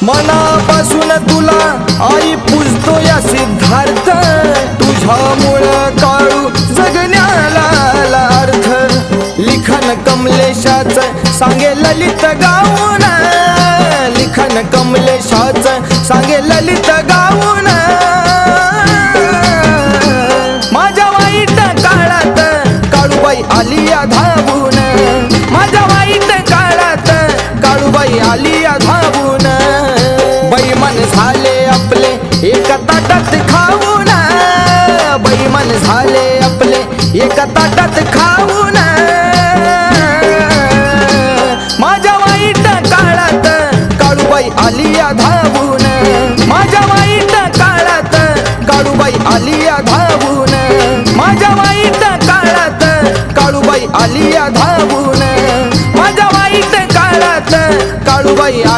मनापासून तुला आई पूजतो या सिद्धार्थ, तुझ्यामुळं काळू जगण्याला आला अर्थ. लिखाण कमलेशाचं सांगे ललित गाऊन, लिखाण कमलेशाचं सांगे ललित गाऊन. माझ्या वाईट काळात काळूबाई आली या धावून, माझ्या वाईट काळात काळूबाई आली या धावून. बैमान झाले आपले एका ताटात खाऊन, बैमान झाले आपले एका ताटात खाऊन. माझ्या वाईट काळात काळूबाई आली या धावून, माझ्या वाईट काळात काळूबाई आली या धावून, माझ्या वाईट काळात काळूबाई आली या धावून, माझ्या वाईट काळात काळूबाई आली.